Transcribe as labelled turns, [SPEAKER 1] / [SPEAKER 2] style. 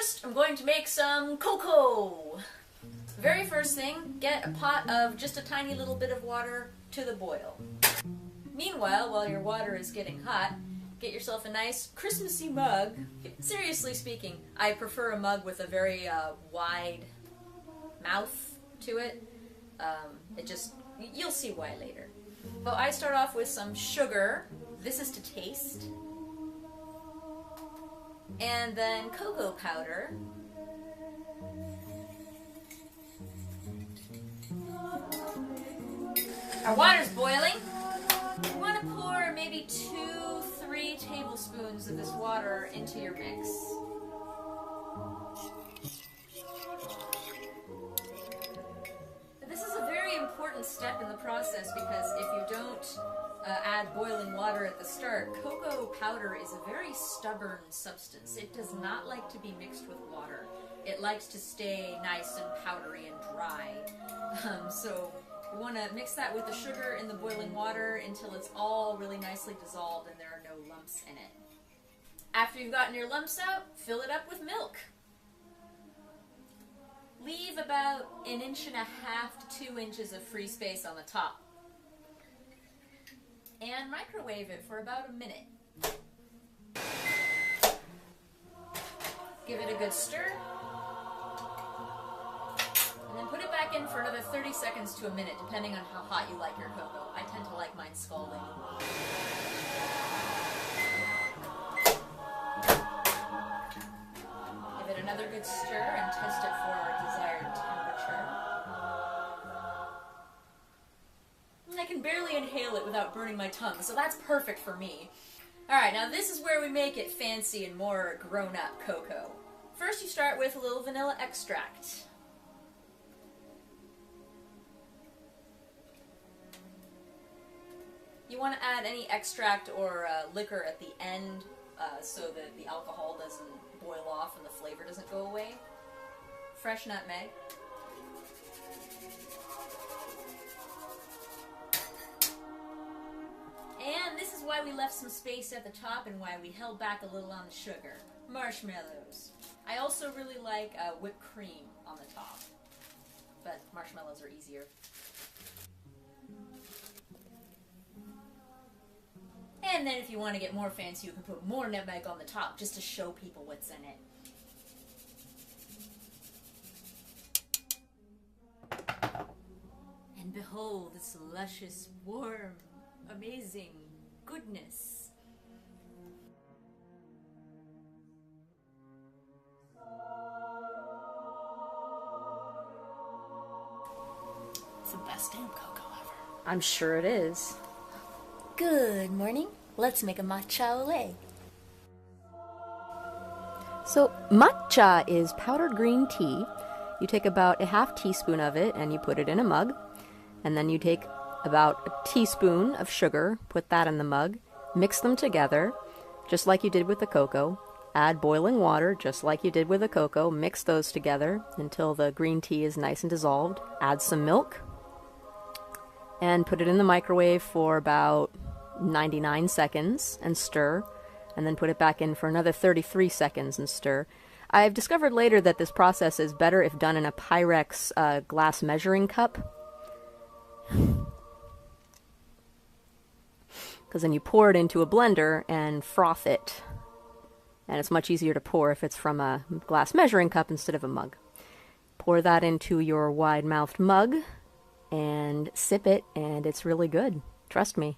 [SPEAKER 1] First, I'm going to make some cocoa. Very first thing, get a pot of just a tiny little bit of water to the boil. Meanwhile, while your water is getting hot, get yourself a nice Christmassy mug. Seriously speaking, I prefer a mug with a very wide mouth to it. You'll see why later. But I start off with some sugar. This is to taste. And then cocoa powder. Our water's boiling. You want to pour maybe 2-3 tablespoons of this water into your mix. This is a very important step in the process because if you don't add boiling water at the start, cocoa powder is a very stubborn substance. It does not like to be mixed with water. It likes to stay nice and powdery and dry. So you want to mix that with the sugar in the boiling water until it's all really nicely dissolved and there are no lumps in it. After you've gotten your lumps out, fill it up with milk. Leave about 1.5 inches to 2 inches of free space on the top. And microwave it for about a minute. Give it a good stir. And then put it back in for another 30 seconds to a minute, depending on how hot you like your cocoa. I tend to like mine scalding. Give it another good stir and test it for our desired temperature. I can barely inhale it without burning my tongue, so that's perfect for me. Alright, now this is where we make it fancy and more grown-up cocoa. First you start with a little vanilla extract. You want to add any extract or liquor at the end so that the alcohol doesn't boil off and the flavor doesn't go away. Fresh nutmeg. And this is why we left some space at the top and why we held back a little on the sugar. Marshmallows. I also really like whipped cream on the top, but marshmallows are easier. And then if you want to get more fancy, you can put more nutmeg on the top just to show people what's in it. And behold, this luscious, warm, amazing goodness. It's the best damn cocoa ever. I'm sure it is. Good morning. Let's make a matcha lait. So matcha is powdered green tea. You take about a half teaspoon of it and you put it in a mug. And then you take about a teaspoon of sugar, put that in the mug, mix them together, just like you did with the cocoa. Add boiling water, just like you did with the cocoa. Mix those together until the green tea is nice and dissolved. Add some milk and put it in the microwave for about 99 seconds and stir, and then put it back in for another 33 seconds and stir. I've discovered later that this process is better if done in a Pyrex glass measuring cup, because then you pour it into a blender and froth it, and it's much easier to pour if it's from a glass measuring cup instead of a mug. Pour that into your wide-mouthed mug and sip it, and it's really good. Trust me.